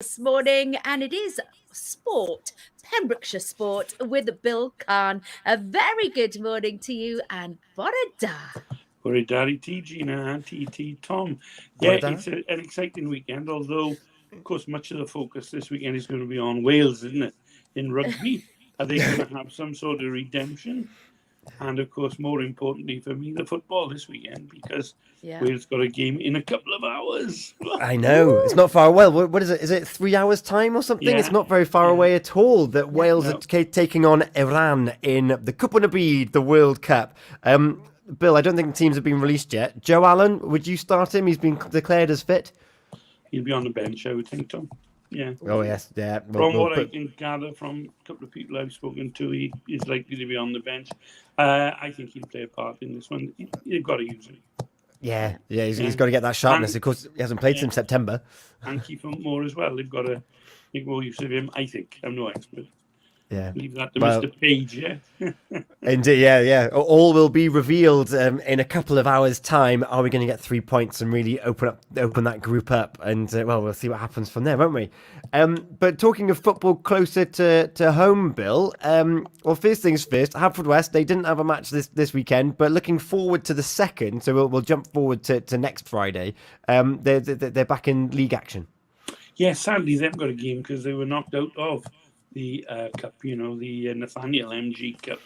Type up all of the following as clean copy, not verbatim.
this morning, and it is sport, Pembrokeshire sport with Bill Carne. A very good morning to you, and Borada. Bore Daddy T, Gina, and TT Tom. Bore Yeah, da. it's an exciting weekend, although, of course, much of the focus this weekend is going to be on Wales, isn't it? In rugby, are they going to have some sort of redemption? And, of course, more importantly for me, the football this weekend, because Yeah. Wales got a game in a couple of hours. I know. It's Ooh. not far away. What is it? Is it 3 hours time or something? It's Yeah, not very far yeah, away at all that No. Wales are no. taking on Iran in the Cup of Nabeed, the World Cup. Bill, I don't think the teams have been released yet. Joe Allen, would you start him? He's been declared as fit. He'll be on the bench, I would think, Tom. Yeah. Oh, Ooh. yes. Yeah. From We'll what I put... can gather from a couple of people I've spoken to, he is likely to be on the bench. I think he'll play a part in this one. You've got to use him. Yeah. He's Yeah. got to get that sharpness. And, Of course, he hasn't played yeah, since September. and keep him more as well. They've got to make more use of him, I think. I'm no expert. Yeah. Leave that to Well, Mr. Page, yeah? indeed, yeah. All will be revealed in a couple of hours' time. Are we going to get 3 points and really open that group up? And well, we'll see what happens from there, won't we? But talking of football closer to home, Bill. Well, first things first. Haverfordwest, they didn't have a match this weekend, but looking forward to the second. So we'll jump forward to next Friday. They're back in league action. Yeah, sadly, they've got a game because they were knocked out of the Cup, the Nathaniel MG Cup.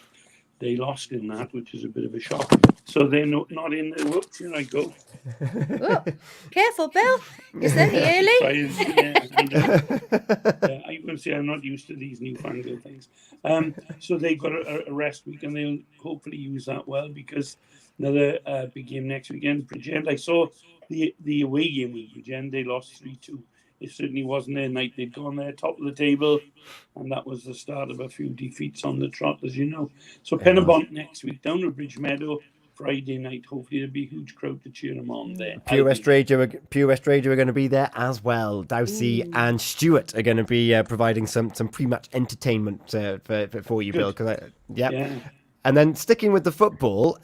They lost in that, which is a bit of a shock. So they're not in the... Whoops, here I go. Oh, careful, Bill. It's only early. I would say I'm not used to these newfangled things. So they've got a rest week, and they'll hopefully use that well, because another big game next weekend. Bridgend, I saw the away game with Bridgend. They lost 3-2. It certainly wasn't their night. They'd gone there top of the table, and that was the start of a few defeats on the trot, as you know. So Pennebont next week, down at Bridge Meadow, Friday night. Hopefully there'll be a huge crowd to cheer them on there. Pure West Radio are going to be there as well. Dowsey and Stewart are going to be providing some pre-match entertainment for you, Bill. Yeah. And then sticking with the football,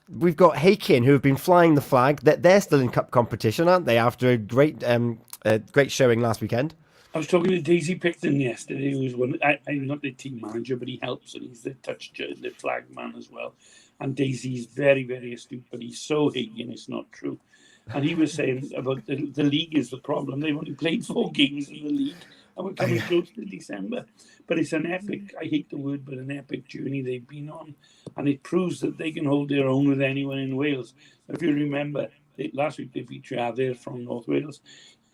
we've got Hakin, who have been flying the flag. They're still in cup competition, aren't they? After a great showing last weekend. I was talking to Daisy Picton yesterday, who's I'm not the team manager, but he helps, and he's the the flag man as well. And Daisy's very, very astute, but he's so hating it's not true. And he was saying about the league is the problem. They've only played 4 games in the league, and we're coming close to December. But it's an epic, I hate the word, but an epic journey they've been on. And it proves that they can hold their own with anyone in Wales. If you remember, last week they beat Treadur from North Wales.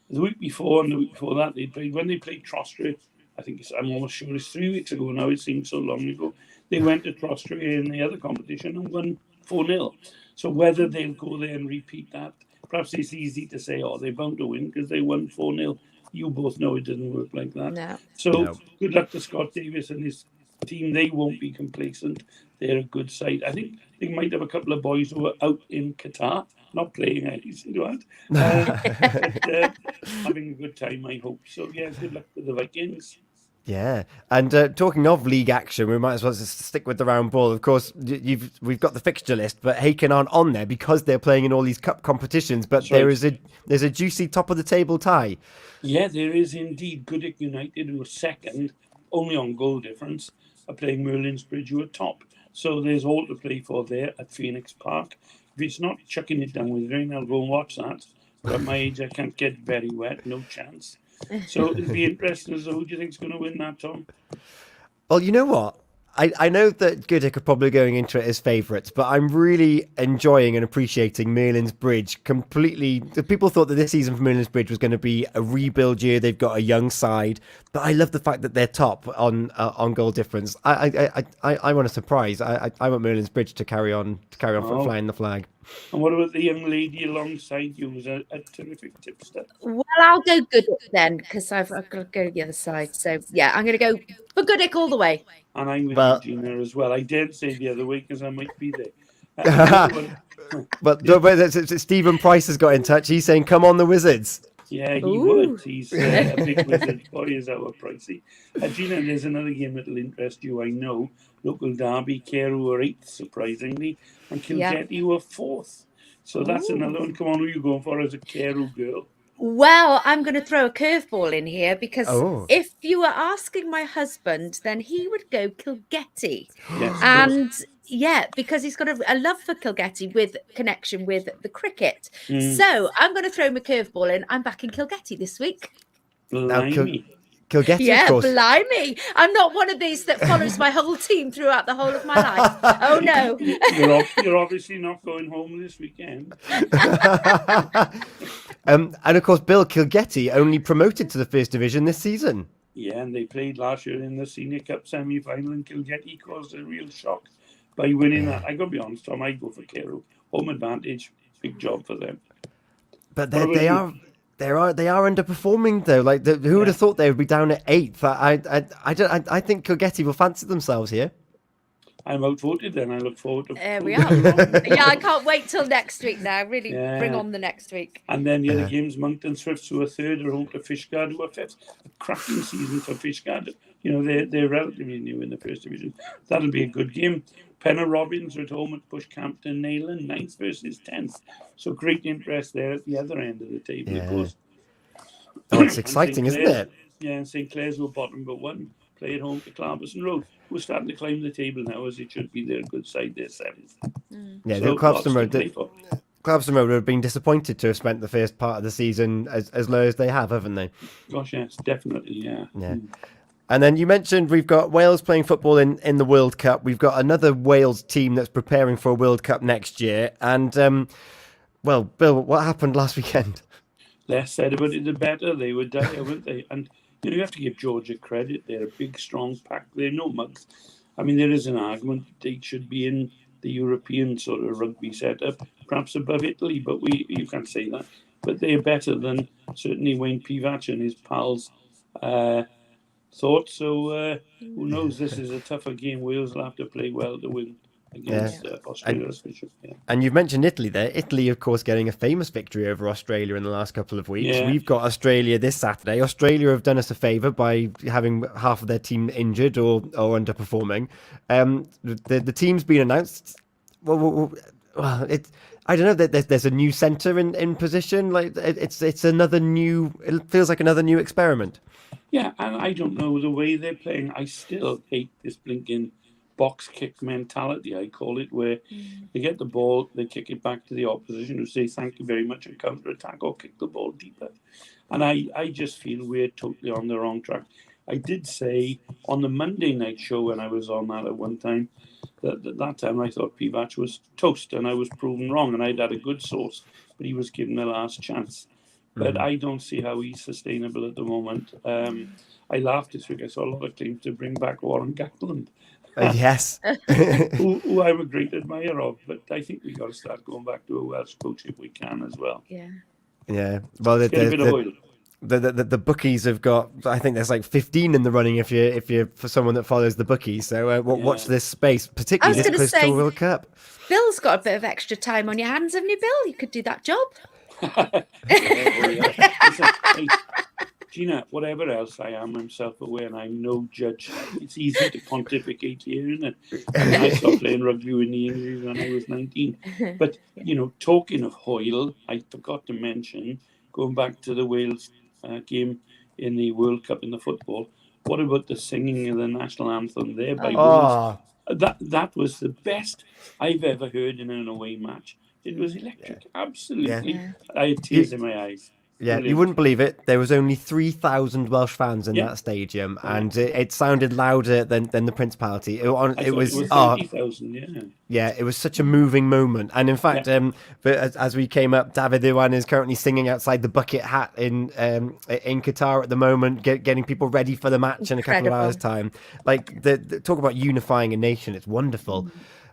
The week before and the week before that, when they played Trostre, I'm almost sure it's 3 weeks ago now, it seems so long ago, they went to Trostre in the other competition and won 4-0. So whether they'll go there and repeat that, perhaps it's easy to say, they're bound to win because they won 4-0. You both know it didn't work like that. No. So good luck to Scott Davis and his team. They won't be complacent. They're a good side. I think they might have a couple of boys who are out in Qatar, not playing, I see that. But having a good time, I hope. So, yeah, good luck to the Vikings. Yeah, and talking of league action, we might as well just stick with the round ball. Of course, we've got the fixture list, but Hakin aren't on there because they're playing in all these cup competitions. But there's a juicy top of the table tie. Yeah, there is indeed. Goodwick United, who are second, only on goal difference, are playing Merlin's Bridge, who are top. So there's all to play for there at Phoenix Park. If it's not chucking it down with rain, I'll go and watch that. But at my age, I can't get very wet, no chance. So it'll be interesting as to who do you think's going to win that, Tom? Well, you know what? I know that Goodwick are probably going into it as favourites, but I'm really enjoying and appreciating Merlin's Bridge completely. People thought that this season for Merlin's Bridge was going to be a rebuild year. They've got a young side, but I love the fact that they're top on goal difference. I want a surprise. I want Merlin's Bridge to carry on flying the flag. And what about the young lady alongside you, who's a terrific tipster? Well, I'll go Goodwick then, because I've got to go the other side. So, yeah, I'm going to go for Goodwick all the way. And I'm with Regina as well. I dared say the other way because I might be there. But Stephen Price has got in touch. He's saying, come on, the Wizards. Yeah, he would. He's a big Wizard boy, is our Pricey. Gina, there's another game that'll interest you, I know. Local derby, Carew are 8th, surprisingly, and Kilgetty were 4th. So that's another one. Come on, who are you going for as a Carew girl? Well, I'm going to throw a curveball in here because Oh, if you were asking my husband, then he would go Kilgetty. Yes, of course. And yeah, because he's got a love for Kilgetty with connection with the cricket. Mm, So I'm going to throw my curveball in. I'm back in Kilgetty this week. now blimey. Kilgetty, of Yeah, course. blimey. I'm not one of these that follows my whole team throughout the whole of my life. Oh, no. You're obviously not going home this weekend. And of course, Bill, Kilgetty only promoted to the First Division this season. Yeah, and they played last year in the Senior Cup semi-final, and Kilgetty caused a real shock by winning that. I got to be honest, Tom, I'd go for Carew. Home advantage, big job for them. But What about they you? are underperforming though. Like who would have thought they would be down at 8th? I think Kilgetty will fancy themselves here. I'm outvoted then. I look forward to There we proving are. wrong. Yeah, I can't wait till next week now. Really bring Yeah. on the next week. And then the other games, Monkton Swifts, who are third, are home to Fishguard, who are fifth. A cracking season for Fishguard. You know, they're relatively new in the First Division. That'll be a good game. Penna Robbins are at home at Bushcampton Nayland, 9th versus 10th. So great interest there at the other end of the table, of course. Oh, it's And exciting, St. isn't Clair's- it? Yeah, and St. Clair's were bottom but one. Play at home to Clarbison Road, who are starting to climb the table now, as it should be. They're a good side, they're 7th. Yeah, So the Clarbston lots to play for. Road would have been disappointed to have spent the first part of the season as low as they have, haven't they? Gosh, yes, definitely, yeah. Yeah. And then you mentioned we've got Wales playing football in the World Cup. We've got another Wales team that's preparing for a World Cup next year. And, well, Bill, what happened last weekend? Less said about it, the better. They were dire, weren't they? And you have to give Georgia credit. They're a big, strong pack. They're no mugs. I mean, there is an argument they should be in the European sort of rugby setup, perhaps above Italy, but you can't say that. But they're better than certainly Wayne Pivac and his pals thought. So who knows? This is a tougher game. Wales will have to play well to win against Australia. And you've mentioned Italy there. Italy, of course, getting a famous victory over Australia in the last couple of weeks. Yeah. We've got Australia this Saturday. Australia have done us a favour by having half of their team injured or underperforming. The team's been announced. Well, I don't know. There's a new centre in position. Like it's another new. It feels like another new experiment. Yeah, and I don't know the way they're playing. I still hate this blinking box kick mentality, I call it, where they get the ball, they kick it back to the opposition who say thank you very much and counter attack or kick the ball deeper. And I just feel we're totally on the wrong track. I did say on the Monday night show when I was on that at one time that time I thought Pivac was toast and I was proven wrong and I'd had a good source, but he was given the last chance. But I don't see how he's sustainable at the moment. I laughed this week. I saw a lot of claims to bring back Warren Gatland. Yes. who I'm a great admirer of, but I think we've got to start going back to a Welsh coach if we can as well. Yeah. Yeah. Well, Get a bit of oil. The bookies have got. I think there's like 15 in the running if you're for someone that follows the bookies. So watch this space, particularly this close to the World Cup. Bill's got a bit of extra time on your hands, haven't you, Bill? You could do that job. Listen, hey, Gina, whatever else I am, I'm self-aware and I'm no judge. It's easy to pontificate here, isn't it? I mean, I stopped playing rugby with knee injuries when I was 19. But, talking of Hoyle, I forgot to mention, going back to the Wales game in the World Cup in the football, what about the singing of the national anthem there by Wales? That was the best I've ever heard in an away match. It was electric, absolutely. Yeah. I had tears in my eyes. Yeah, Brilliant. you wouldn't believe it. There was only 3,000 Welsh fans in that stadium, and it sounded louder than the Principality. It was 30,000, yeah, it was such a moving moment. And in fact, as we came up, David Iwan is currently singing outside the Bucket Hat in Qatar at the moment, getting people ready for the match in a couple of hours' time. Like the talk about unifying a nation, it's wonderful.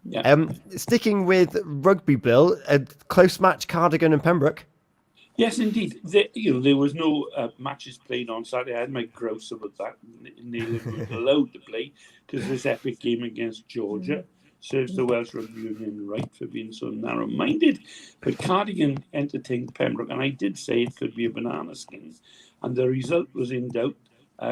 Yeah. Sticking with rugby, Bill, a close match, Cardigan and Pembroke. Yes, indeed. There was no matches played on Saturday. I had my grouse about that. Nearly weren't allowed to play because this epic game against Georgia serves the Welsh Rugby Union right for being so narrow-minded. But Cardigan entertained Pembroke, and I did say it could be a banana skin. And the result was in doubt.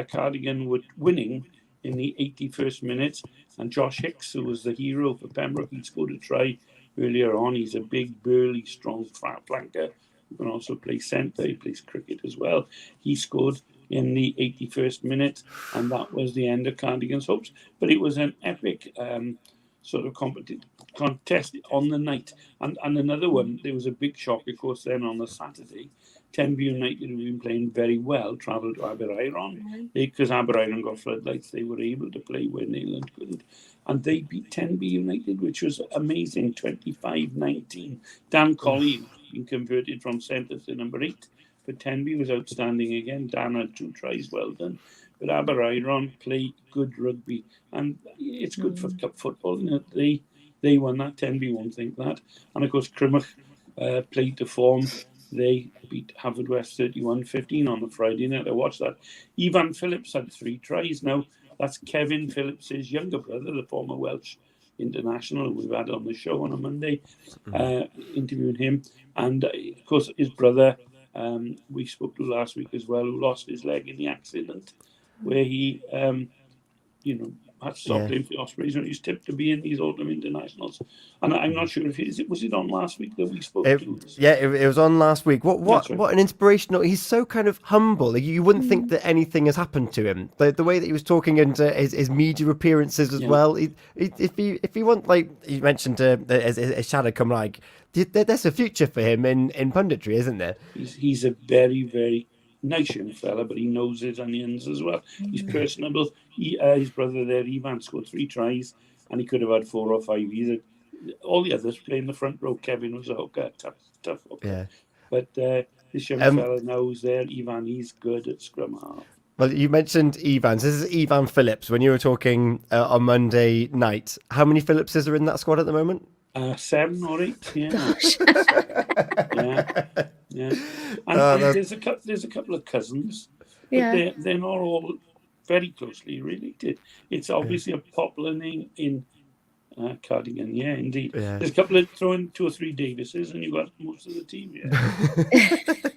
Cardigan were winning in the 81st minute, and Josh Hicks, who was the hero for Pembroke, he scored a try earlier on. He's a big, burly, strong flanker. who can also play centre. He plays cricket as well. He scored in the 81st minute, and that was the end of Cardigan's hopes. But it was an epic sort of contest on the night. And another one, there was a big shock, of course, then on the Saturday. Tenby United, who've been playing very well, travelled to Aberaeron. Because Aberaeron got floodlights, they were able to play where Neyland couldn't. And they beat Tenby United, which was amazing, 25-19. Dan Colley, been converted from centre to number 8. But Tenby was outstanding again. Dan had 2 tries, well done. But Aberaeron play good rugby. And it's good for cup football. You know, they won that. Tenby won't think that. And, of course, Crymych played to form. They beat Haverfordwest 31-15 on the Friday night. I watched that. Ivan Phillips had 3 tries. Now, that's Kevin Phillips' younger brother, the former Welsh international we've had on the show on a Monday, interviewing him. And, of course, his brother, we spoke to last week as well, who lost his leg in the accident, where he, had to stop playing for the Ospreys, and he's tipped to be in these autumn internationals. And I'm not sure if was it on last week that we spoke to? Yeah, it was on last week. What an inspirational! He's so kind of humble. You wouldn't think that anything has happened to him. The way that he was talking and his media appearances as well. If he want, like you mentioned, his shadow come like, there's a future for him in punditry, isn't there? He's a very, very nice young fella, but he knows his onions as well. He's personable. His brother there, Ivan, scored 3 tries, and he could have had 4 or 5. All the others play in the front row. Kevin was a hooker, tough hooker. Yeah. But this young fella now who's there, Ivan, he's good at scrum half. Well, you mentioned Evans. This is Ivan Phillips. When you were talking on Monday night, how many Phillipses are in that squad at the moment? 7 or 8, yeah. Gosh. yeah. And there's a couple of cousins, but they're not all very closely related. It's obviously a popular name in Cardigan, yeah, indeed. Yeah. There's a couple of throwing 2 or 3 Davises, and you've got most of the team. Yeah.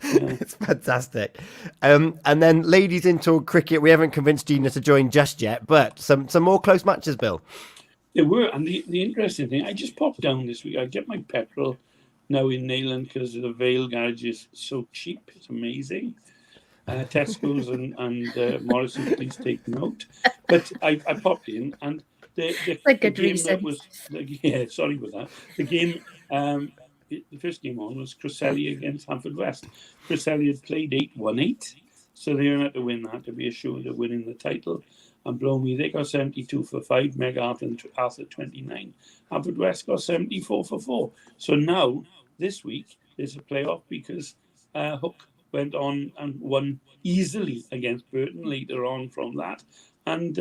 It's fantastic. And then ladies into cricket, we haven't convinced Gina to join just yet, but some more close matches, Bill. There were, and the interesting thing, I just popped down this week. I get my petrol now in Neyland because the Vale garage is so cheap. It's amazing. Tesco's and Morrison, please take note. But I popped in, and the game that was, sorry about that. The game, the first game on was Cresselly against Haverfordwest. Cresselly had played 8-1-8, so they had to win that to be assured of winning the title. And blow me, they got 72 for 5, Meg Arthur 29. Haverfordwest got 74 for 4. So now, this week, there's a playoff because Hook went on and won easily against Burton later on from that. And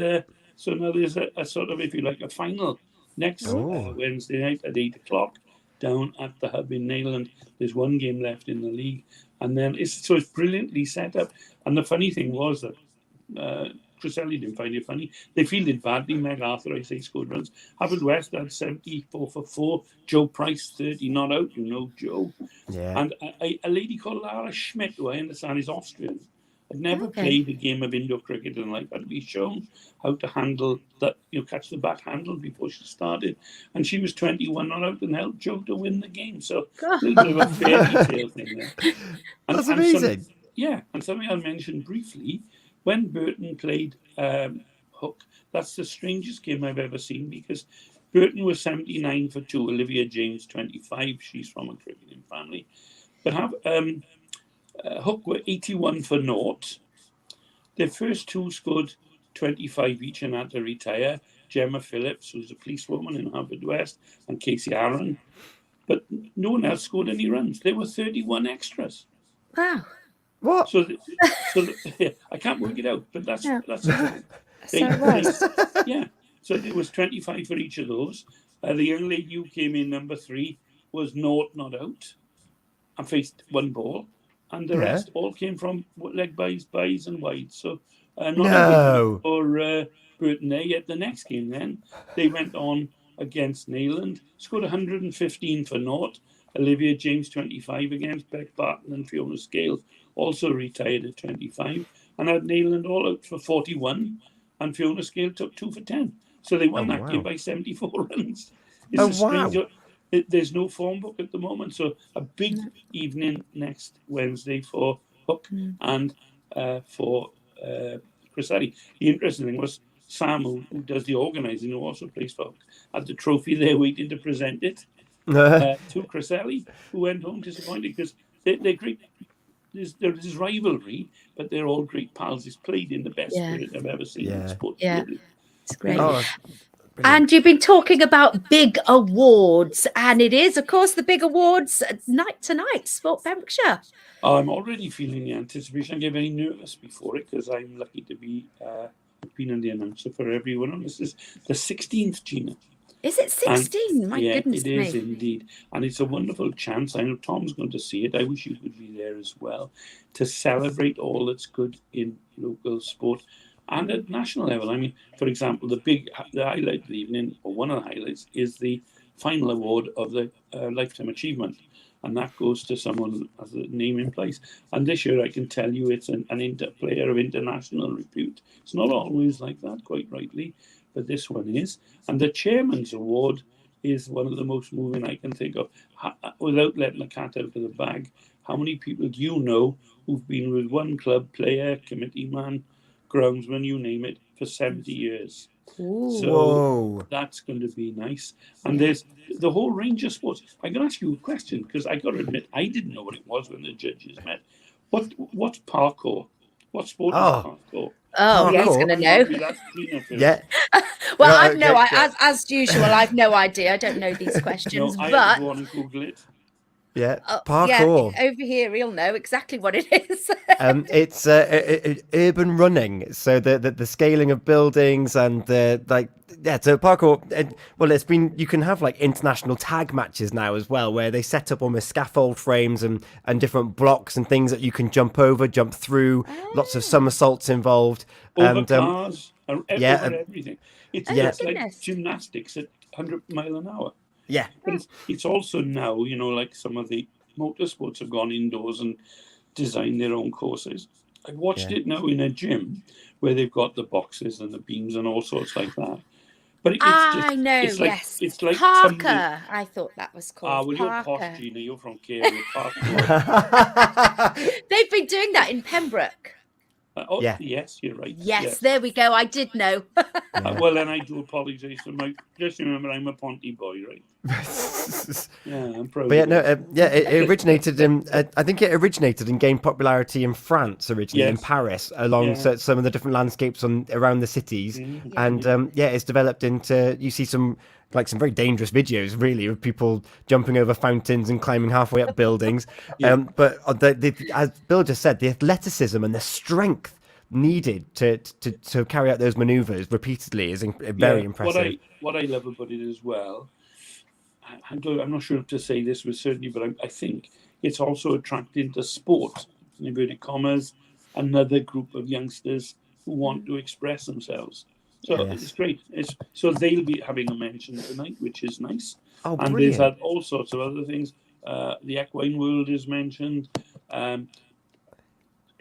so now there's a sort of, if you like, a final next Wednesday night at 8 o'clock down at the Hub in Neyland. There's 1 game left in the league. And then it's brilliantly set up. And the funny thing was that Cresselly didn't find it funny. They fielded badly. Meg Arthur, I say, scored runs. Haverfordwest had 74 for 4. Joe Price, 30 not out. You know Joe. Yeah. And a lady called Lara Schmidt, who I understand is Austrian, had never played a game of indoor cricket in life. Had to be shown how to handle that, catch the bat handle before she started. And she was 21 not out and helped Joe to win the game. So a little bit of a fairy tale thing there. That's amazing. And something I'll mention briefly. When Burton played Hook, that's the strangest game I've ever seen because Burton was 79 for 2, Olivia James 25. She's from a cricketing family. But Hook were 81 for 0. Their first 2 scored 25 each and had to retire. Gemma Phillips, who's a policewoman in Haverfordwest, and Casey Aaron. But no one else scored any runs. There were 31 extras. Wow. What? So I can't work it out, but that's So there was 25 for each of those. The young lady who came in number 3 was not out and faced 1 ball, and the rest all came from leg byes and wides. So for Burton there. Yet the next game then they went on against Neyland, scored 115 for 0. Olivia James 25 against Beck Barton and Fiona Scales, also retired at 25, and had Neyland all out for 41, and Fiona Scale took 2 for 10. So they won that game by 74 runs. It's strange. there's no form book at the moment. So a big evening next Wednesday for Hook and for Cressetti. The interesting thing was Sam, who does the organising, who also plays for Hook, had the trophy there waiting to present it to Cressetti, who went home disappointed because they're great. There's rivalry, but they're all great pals. It's played in the best spirit I've ever seen in sport. Yeah, it's great. Oh, and you've been talking about big awards, and it is, of course, the big awards night tonight, Sport Pembrokeshire. I'm already feeling the anticipation. I get very nervous before it because I'm lucky to be being the announcer for everyone. And this is the 16th, Gina. Is it 16? My goodness me. It is indeed. And it's a wonderful chance. I know Tom's going to see it. I wish you could be there as well to celebrate all that's good in local sport and at national level. I mean, for example, the highlight of the evening, or one of the highlights, is the final award of the Lifetime Achievement. And that goes to someone who has a name in place. And this year, I can tell you, it's an player of international repute. It's not always like that, quite rightly, but this one is. And the Chairman's Award is one of the most moving I can think of. Without letting the cat out of the bag, how many people do you know who've been with one club, player, committee man, groundsman, you name it, for 70 years? Ooh. So that's going to be nice. And there's the whole range of sports. I can ask you a question because I got to admit I didn't know what it was when the judges met. What's parkour? What sport is parkour? Oh, yeah, he's going to know. Yeah. Well, as usual, I've no idea. I don't know these questions, I but had to go on and Google it. Yeah, parkour. Yeah, over here, he'll know exactly what it is. It's urban running, so the scaling of buildings and so parkour. Well, it's been, you can have like international tag matches now as well, where they set up almost scaffold frames and different blocks and things that you can jump over, jump through. Lots of somersaults involved. Over cars, over everything. It's like gymnastics at 100 mile an hour. Yeah, but it's also now, like some of the motorsports have gone indoors and designed their own courses. I've watched it now in a gym where they've got the boxes and the beams and all sorts like that. But I know, it's like, yes. It's like Parker, I thought that was called. Well, Parker. You're posh, Gina. You're from Carne. They've been doing that in Pembroke. Yes, you're right. Yes, there we go. I did know. Well, then I do apologise for just remember, I'm a Ponty boy, right? I'm proud. But it originated in. I think it originated and gained popularity in France originally, in Paris, along some of the different landscapes around the cities, and it's developed into. You see some very dangerous videos, really, of people jumping over fountains and climbing halfway up buildings. But as Bill just said, the athleticism and the strength needed to carry out those maneuvers repeatedly is very impressive. What I love about it as well, I'm not sure to say this with certainty, but I think it's also attracting to sport, in inverted commas, another group of youngsters who want to express themselves. So it's great. So they'll be having a mention tonight, which is nice. Oh, and brilliant. There's all sorts of other things. The equine world is mentioned,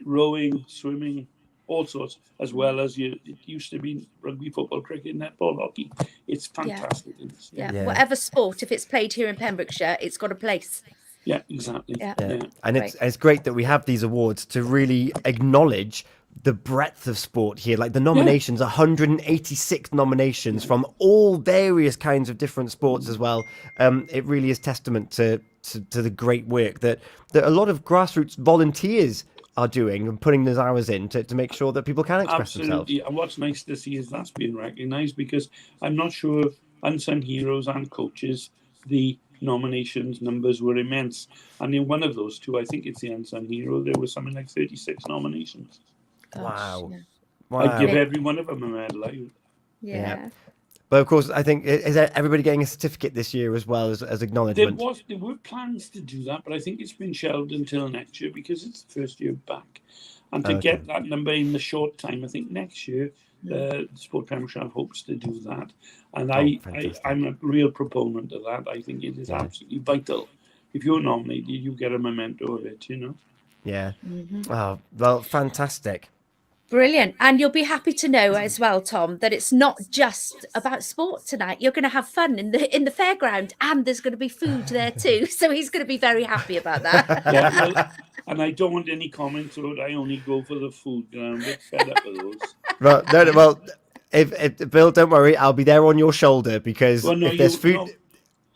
rowing, swimming, all sorts, as well as it used to be rugby, football, cricket, netball, hockey. It's fantastic. Whatever sport, if it's played here in Pembrokeshire, it's got a place. Yeah, exactly. And it's great that we have these awards to really acknowledge the breadth of sport here. Like the nominations, 186 nominations from all various kinds of different sports as well. It really is testament to the great work that a lot of grassroots volunteers are doing and putting those hours in to make sure that people can express themselves. And what's nice to see is that's being recognised, because I'm not sure unsung heroes and coaches, the nominations numbers were immense. And in one of those two, I think it's the unsung hero, there was something like 36 nominations. Wow. I'd give every one of them a medal. Yeah. But of course, I think, is everybody getting a certificate this year as well as acknowledgement? There were plans to do that, but I think it's been shelved until next year because it's the first year back. And to get that number in the short time, I think next year, Sport Pembrokeshire hopes to do that. And I'm a real proponent of that. I think it is absolutely vital. If you're nominated, you get a memento of it, Yeah. Oh, well, fantastic. Brilliant. And you'll be happy to know as well, Tom, that it's not just about sport tonight. You're going to have fun in the fairground, and there's going to be food there too. So he's going to be very happy about that. Yeah, well, and I don't want any comments about I only go for the food. I'm a bit fed up with those. Well, no, well, if Bill, don't worry, I'll be there on your shoulder because Well, no, if there's food, no,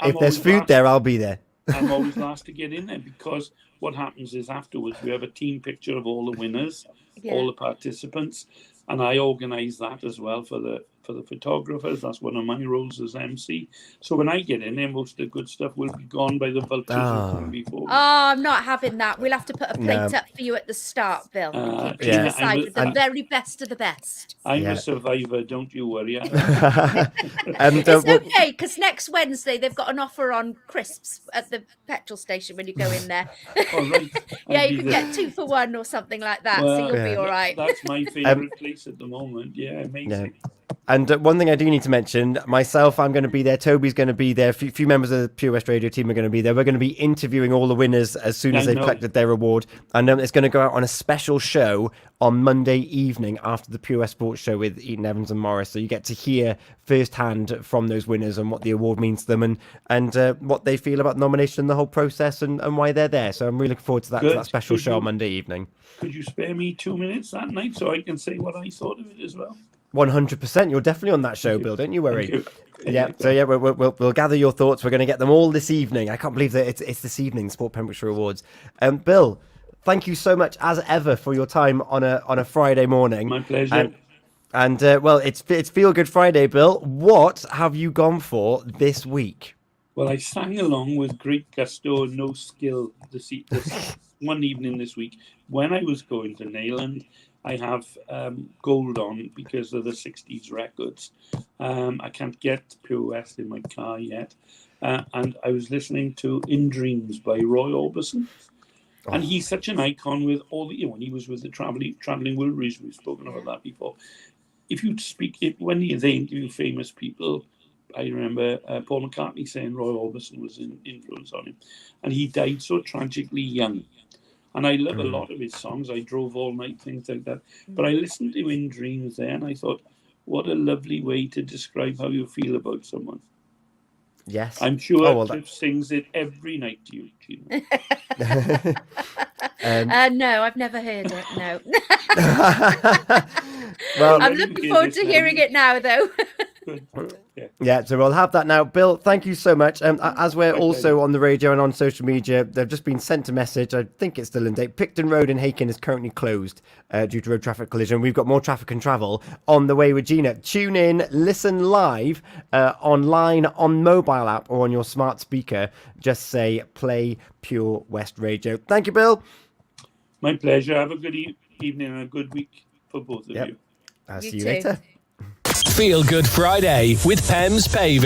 if there's food there, I'll be there. I'm always last to get in there because what happens is afterwards we have a team picture of all the winners, all the participants, and I organise that as well for the photographers. That's one of my roles as MC. So when I get in there, most of the good stuff will be gone by the vultures who come before me. Oh, I'm not having that. We'll have to put a plate up for you at the start, Bill. Keep you aside with the very best of the best. I'm a survivor, don't you worry. It's okay, because next Wednesday they've got an offer on crisps at the petrol station when you go in there. Oh, right. Yeah, you can get 2 for 1 or something like that, so you'll be all right. That's my favourite place at the moment. Yeah, amazing. Yeah. And one thing I do need to mention, myself, I'm going to be there. Toby's going to be there. A few members of the Pure West Radio team are going to be there. We're going to be interviewing all the winners as soon as they've collected their reward. And it's going to go out on a special show on Monday evening after the Pure West Sports Show with Eaton Evans and Morris. So you get to hear firsthand from those winners and what the award means to them and what they feel about the nomination and the whole process and why they're there. So I'm really looking forward to that special show on Monday evening. Could you spare me 2 minutes that night so I can say what I thought of it as well? 100%. You're definitely on that show, Bill. Don't you worry. You. Yeah. So yeah, we'll gather your thoughts. We're going to get them all this evening. I can't believe that it's this evening, Sport Pembrokeshire Awards. Bill, thank you so much as ever for your time on a Friday morning. My pleasure. And well, it's Feel Good Friday, Bill. What have you gone for this week? Well, I sang along with great gusto and no skill this one evening this week when I was going to Neyland. I have gold on because of the 60s records. I can't get Pure West in my car yet. And I was listening to In Dreams by Roy Orbison. Oh. And he's such an icon with all the, when he was with the Travelling Wilburys, we've spoken about that before. If you speak, when they interview famous people, I remember Paul McCartney saying Roy Orbison was an influence on him. And he died so tragically young. And I love a lot of his songs. I drove all night, things like that. But I listened to In Dreams there and I thought, what a lovely way to describe how you feel about someone. Yes. I'm sure Cliff sings it every night to you, Gina. No, I've never heard it, no. Well, I'm looking forward to hearing it now, though. Yeah, so we'll have that now. Bill, thank you so much. As we're also on the radio and on social media, they've just been sent a message. I think it's still in date. Picton Road in Hakin is currently closed due to road traffic collision. We've got more traffic and travel on the way with Gina. Tune in, listen live online, on mobile app or on your smart speaker. Just say play Pure West Radio. Thank you, Bill. My pleasure. Have a good evening and a good week for both of you. I'll see you later. Feel Good Friday with Pem's Paving.